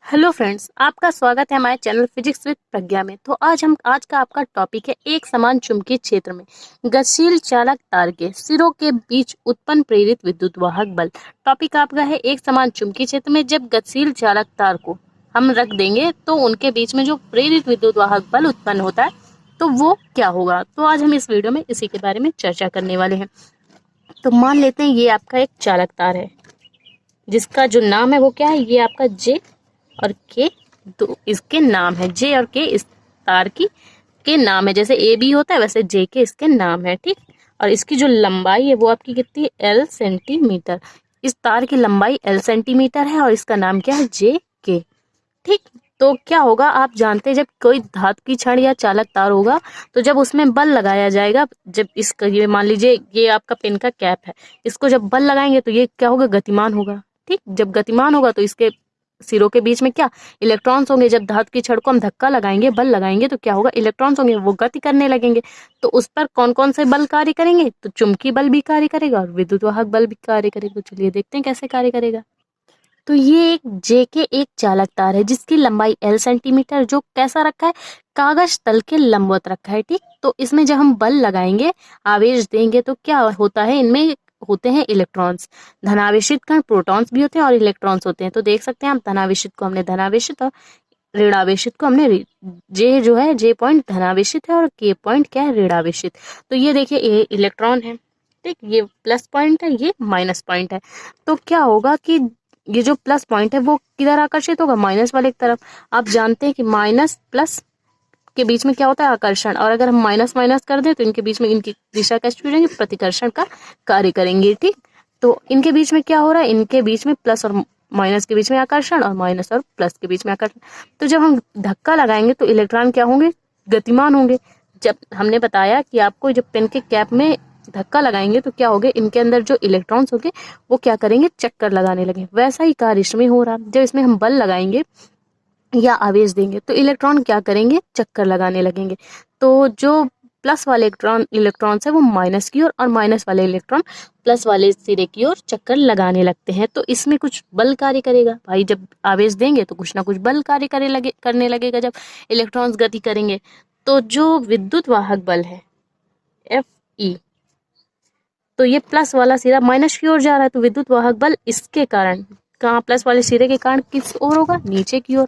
Hello friends, आपका स्वागत है हमारे चैनल फिजिक्स विद प्रज्ञा में। तो आज का आपका टॉपिक है एक समान चुंबकीय क्षेत्र में गतिशील चालक तार के सिरों के बीच उत्पन्न प्रेरित विद्युत वाहक बल। टॉपिक आपका है एक समान चुंबकीय क्षेत्र में जब गतिशील चालक तार को हम रख देंगे तो उनके बीच में जो प्रेरित विद्युत वाहक बल उत्पन्न होता है तो वो क्या होगा। तो आज हम इस वीडियो में इसी के बारे में चर्चा करने वाले हैं। तो मान लेते हैं ये आपका एक चालक तार है जिसका जो नाम है वो क्या है, ये आपका जे और के, दो इसके नाम है। जे और के इस तार की के नाम है, जैसे ए बी होता है वैसे जे के इसके नाम है, ठीक। और इसकी जो लंबाई है वो आपकी कितनी है, एल सेंटीमीटर। इस तार की लंबाई एल सेंटीमीटर है और इसका नाम क्या है, जे के, ठीक। तो क्या होगा, आप जानते हैं जब कोई धातु की छड़ या चालक तार होगा तो जब उसमें बल लगाया जाएगा, जब इसका ये मान लीजिए ये आपका पेन का कैप है, इसको जब बल लगाएंगे तो ये क्या होगा, गतिमान होगा, ठीक। जब गतिमान होगा तो इसके सिरों के बीच में क्या, इलेक्ट्रॉन्स होंगे। जब धातु की छड़ को हम धक्का लगाएंगे, बल लगाएंगे तो क्या होगा, इलेक्ट्रॉन्स होंगे, वो गति करने लगेंगे। तो उस पर कौन कौन से बल कार्य करेंगे, तो चुंबकीय बल भी कार्य करेगा और विद्युत वाहक बल भी कार्य करेगा। तो चलिए देखते हैं कैसे कार्य करेगा। तो ये एक जे के एक चालक तार है जिसकी लंबाई एल सेंटीमीटर, जो कैसा रखा है, कागज तल के लंबवत रखा है, ठीक। तो इसमें जब हम बल लगाएंगे, आवेश देंगे तो क्या होता है, इनमें होते हैं इलेक्ट्रॉन्स। धनावेशित कण प्रोटॉन्स भी होते हैं और इलेक्ट्रॉन्स होते हैं। तो देख सकते हैं आप, धनावेशित को हमने धनावेशित और ऋणावेशित को हमने जे जो है, जे पॉइंट धनावेशित है और के पॉइंट क्या है, ऋणावेशित। तो ये देखिए, ये इलेक्ट्रॉन है, ठीक, ये प्लस पॉइंट है, ये माइनस पॉइंट है। तो क्या होगा कि ये जो प्लस पॉइंट है वो किधर आकर्षित होगा, माइनस वाले की तरफ। आप जानते हैं कि माइनस प्लस के बीच में क्या होता है, आकर्षण। और अगर हम माइनस माइनस कर दें तो इनके बीच में इनकी दिशा कैसे हो जाएंगे, प्रतिकर्षण का कार्य करेंगे, ठीक। तो इनके बीच में क्या हो रहा है, इनके बीच में प्लस और माइनस के बीच में आकर्षण और माइनस और प्लस के बीच में आकर्षण। तो जब हम धक्का लगाएंगे तो इलेक्ट्रॉन क्या होंगे, गतिमान होंगे। जब हमने बताया कि आपको जब पेन के कैप में धक्का लगाएंगे तो क्या होगे, इनके अंदर जो इलेक्ट्रॉन्स होंगे वो क्या करेंगे, चक्कर लगाने लगे। वैसा ही कार्य इसमें हो रहा है। जब इसमें हम बल लगाएंगे या आवेश देंगे तो इलेक्ट्रॉन क्या करेंगे, चक्कर लगाने लगेंगे। तो जो प्लस वाले इलेक्ट्रॉन्स है वो माइनस की ओर और माइनस वाले इलेक्ट्रॉन प्लस वाले सिरे की ओर चक्कर लगाने लगते हैं। तो इसमें कुछ बल कार्य करेगा भाई, जब आवेश देंगे तो कुछ ना कुछ बल कार्य करने लगेगा जब इलेक्ट्रॉन्स गति करेंगे। तो जो विद्युत वाहक बल है एफ ई, तो ये प्लस वाला सिरा माइनस की ओर जा रहा है, तो विद्युत वाहक बल इसके कारण कहाँ, प्लस वाले सिरे के कारण किस ओर होगा, नीचे की ओर।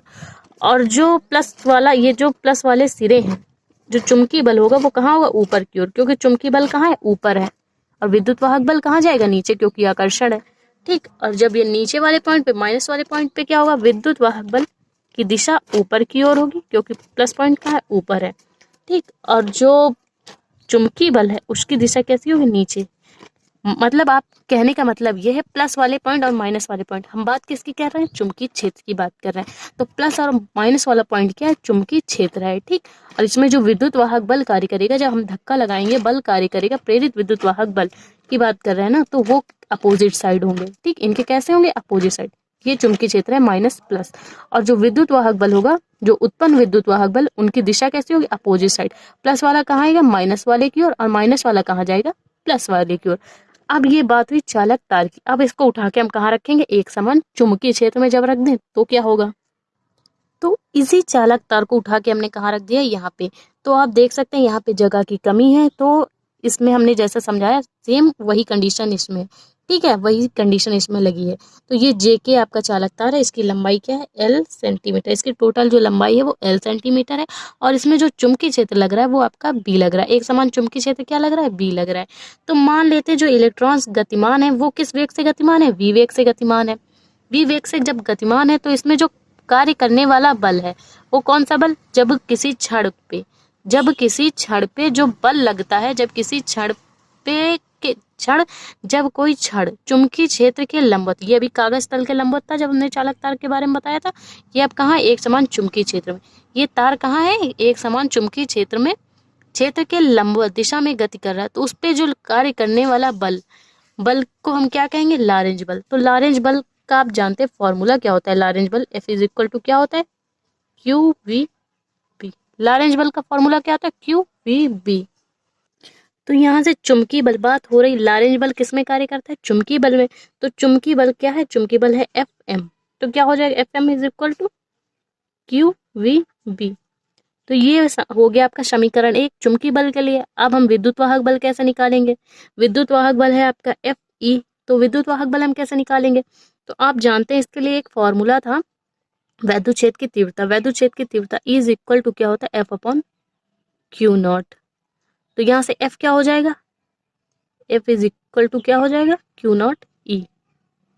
और जो प्लस वाला, ये जो प्लस वाले सिरे हैं, जो चुंबकीय बल होगा वो कहाँ होगा, ऊपर की ओर, क्योंकि चुंबकीय बल कहाँ है, ऊपर है। और विद्युत वाहक बल कहाँ जाएगा, नीचे, क्योंकि आकर्षण है, ठीक। और जब ये नीचे वाले पॉइंट पे, माइनस वाले पॉइंट पे क्या होगा, विद्युत वाहक बल की दिशा ऊपर की ओर होगी, क्योंकि प्लस पॉइंट कहाँ है, ऊपर है, ठीक। और जो चुंबकीय बल है उसकी दिशा कैसी होगी, नीचे। मतलब आप कहने का मतलब ये है, प्लस वाले पॉइंट और माइनस वाले पॉइंट, हम बात किसकी कर रहे हैं, चुंबकीय क्षेत्र की बात कर रहे हैं। तो प्लस और माइनस वाला पॉइंट क्या है, चुंबकीय क्षेत्र है, ठीक। और इसमें जो विद्युत वाहक बल कार्य करेगा, जब हम धक्का लगाएंगे बल कार्य करेगा, प्रेरित विद्युत वाहक बल की बात कर रहे हैं ना, तो वो अपोजिट साइड होंगे, ठीक। इनके कैसे होंगे, अपोजिट साइड। ये चुंबकीय क्षेत्र है माइनस प्लस, और जो विद्युत वाहक बल होगा, जो उत्पन्न विद्युत वाहक बल, उनकी दिशा कैसी होगी, अपोजिट साइड। प्लस वाला कहाँ आएगा, माइनस वाले की ओर, और माइनस वाला कहाँ जाएगा, प्लस वाले की ओर। अब ये बात हुई चालक तार की। अब इसको उठा के हम कहाँ रखेंगे, एक समान चुंबकीय क्षेत्र में जब रख दें तो क्या होगा। तो इसी चालक तार को उठा के हमने कहाँ रख दिया, यहाँ पे। तो आप देख सकते हैं यहाँ पे जगह की कमी है, तो इसमें हमने जैसा समझाया सेम वही कंडीशन इसमें, ठीक है, वही कंडीशन इसमें लगी है। तो ये जे के आपका चालक तार है, इसकी लंबाई क्या है, एल सेंटीमीटर। इसकी टोटल जो लंबाई है वो एल सेंटीमीटर है, और इसमें जो चुंबकीय क्षेत्र लग रहा है वो आपका बी लग रहा है। एक समान चुंबकीय क्षेत्र क्या लग रहा है, बी लग रहा है। तो मान लेते हैं जो इलेक्ट्रॉन्स गतिमान है वो किस वेग से गतिमान है, वी वेग से गतिमान है। वी वेग से जब गतिमान है तो इसमें जो कार्य करने वाला बल है वो कौन सा बल, जब किसी छड़ पे जो बल लगता है, जब किसी छड़ पे के क्षण, जब कोई छड़ चुंबकीय क्षेत्र के लंबवत, ये अभी कागज तल के लंबवत था जब हमने चालक तार के बारे में बताया था, ये अब कहाँ, एक समान चुंबकीय क्षेत्र में। ये तार कहाँ है, एक समान चुंबकीय क्षेत्र में, क्षेत्र के लंबवत दिशा में गति कर रहा है। तो उस पे जो कार्य करने वाला बल को हम क्या कहेंगे, लॉरेंज बल। तो लॉरेंज बल का आप जानते हैं फॉर्मूला क्या होता है, लॉरेंज बल F इज इक्वल टू क्या होता है, क्यू वी बी। लॉरेंज बल का फॉर्मूला क्या होता है, क्यू वी बी। तो यहाँ से चुंबकीय बल बात हो रही, लॉरेंज बल किस में कार्य करता है, चुंबकीय बल में। तो चुंबकीय बल क्या है, चुंबकीय बल है एफ एम। तो क्या हो जाएगा, F M is equal to Q V B. तो ये हो गया आपका समीकरण 1 चुंबकीय बल के लिए। अब हम विद्युत वाहक बल कैसे निकालेंगे? विद्युत वाहक बल है आपका एफ ई, तो विद्युत वाहक बल हम कैसे निकालेंगे? तो आप जानते हैं इसके लिए एक फॉर्मूला था, वैद्युत क्षेत्र की तीव्रता। वैद्युत क्षेत्र की तीव्रता इज इक्वल टू क्या होता है? F upon Q not. तो यहाँ से एफ क्या हो जाएगा? एफ इज इक्वल टू क्या हो जाएगा? क्यू नॉट ई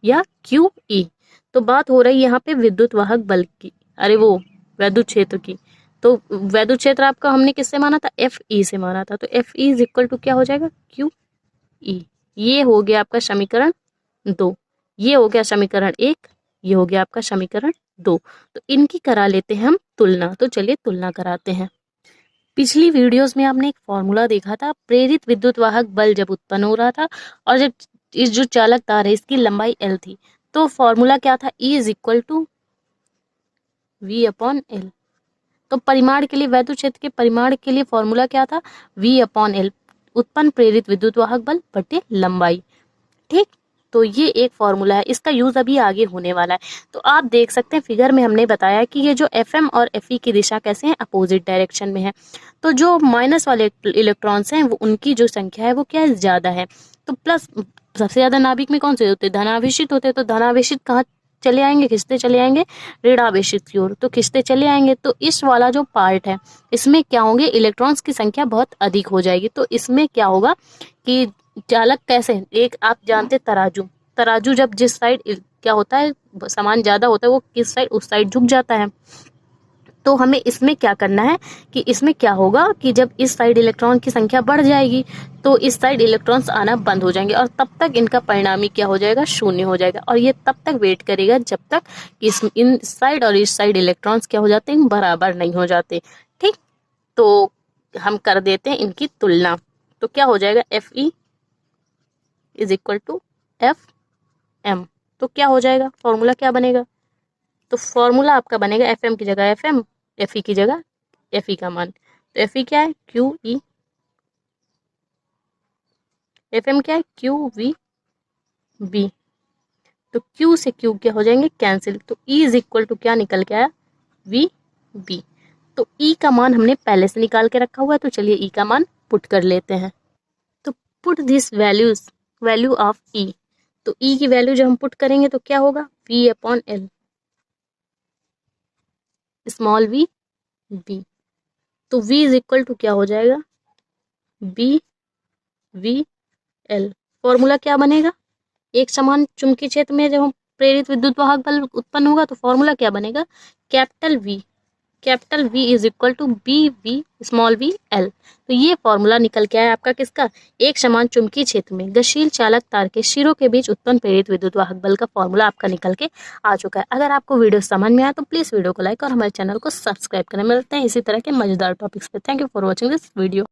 या क्यू ई। तो बात हो रही है यहाँ पे विद्युत वाहक बल की, अरे वो वैद्युत क्षेत्र की। तो वैद्युत क्षेत्र आपका हमने किससे माना था? एफ ई से माना था। तो F E is equal to क्या हो जाएगा? Q E. ये हो गया आपका समीकरण 2, ये हो गया समीकरण 1, ये हो गया आपका समीकरण 2। तो इनकी करा लेते हैं हम तुलना। तो चलिए तुलना कराते हैं। पिछली वीडियोस में आपने एक फॉर्मूला देखा था, प्रेरित विद्युत वाहक बल जब उत्पन्न हो रहा था और जब इस जो चालक तार है इसकी लंबाई L थी, तो फॉर्मूला क्या था? E is equal to V upon L। तो परिमाण के लिए, वैद्युत क्षेत्र के परिमाण के लिए फॉर्मूला क्या था? V अपॉन L, उत्पन्न प्रेरित विद्युत वाहक बल बटे लंबाई। ठीक, तो ये एक फॉर्मूला है, इसका यूज अभी आगे होने वाला है। तो आप देख सकते हैं फिगर में हमने बताया कि ये जो FM और FE की दिशा कैसे हैं? अपोजिट डायरेक्शन में है। तो जो माइनस वाले इलेक्ट्रॉन्स हैं वो, उनकी जो संख्या है वो क्या है? ज्यादा है। तो प्लस, सबसे ज्यादा नाभिक में कौन से होते हैं? धनावेशित होते हैं। तो धनावेशित कहाँ चले आएंगे? खिंचते चले आएंगे ऋणावेशित की ओर, तो खिंचते चले आएंगे। तो इस वाला जो पार्ट है इसमें क्या होंगे? इलेक्ट्रॉन्स की संख्या बहुत अधिक हो जाएगी। तो इसमें क्या होगा कि चालक कैसे, एक आप जानते तराजू, तराजू जब जिस साइड क्या होता है सामान ज्यादा होता है वो किस साइड, उस साइड झुक जाता है। तो हमें इसमें क्या करना है कि इसमें क्या होगा कि जब इस साइड इलेक्ट्रॉन की संख्या बढ़ जाएगी तो इस साइड इलेक्ट्रॉन्स आना बंद हो जाएंगे और तब तक इनका परिणामी क्या हो जाएगा? शून्य हो जाएगा। और ये तब तक वेट करेगा जब तक इन साइड और इस साइड इलेक्ट्रॉन्स क्या हो जाते हैं? बराबर नहीं हो जाते। ठीक, तो हम कर देते हैं इनकी तुलना। तो क्या हो जाएगा? F E is equal to F M. तो क्या हो जाएगा? फॉर्मूला क्या बनेगा? तो फॉर्मूला आपका बनेगा एफ एम की जगह एफ एम, एफ ई की जगह एफ ई का मान। तो एफ ई क्या है? Q E. एफ एम क्या है? Q V B. तो क्यू से क्यू क्या हो जाएंगे? कैंसिल। तो ई इज इक्वल टू क्या निकल के आया? V B. तो ई का मान हमने पहले से निकाल के रखा हुआ है, तो चलिए ई का मान पुट कर लेते हैं। तो put this values, value of E. तो ई की वैल्यू जब हम पुट करेंगे तो क्या होगा? V upon L, small V B. तो v इज इक्वल टू क्या हो जाएगा? B V L. फॉर्मूला क्या बनेगा? एक समान चुंबकीय क्षेत्र में जब हम प्रेरित विद्युत वाहक बल उत्पन्न होगा तो फॉर्मूला क्या बनेगा? Capital V, capital V is equal to B V small V L. तो ये फॉर्मूला निकल के आया आपका किसका? एक समान चुंबकीय क्षेत्र में गतिशील चालक तार के सिरों के बीच उत्पन्न प्रेरित विद्युत वाहक बल का फॉर्मूला आपका निकल के आ चुका है। अगर आपको वीडियो समझ में आया तो प्लीज वीडियो को लाइक और हमारे चैनल को सब्सक्राइब करें। मिलते हैं इसी तरह के मजेदार टॉपिक्स पे। Thank you for watching this video.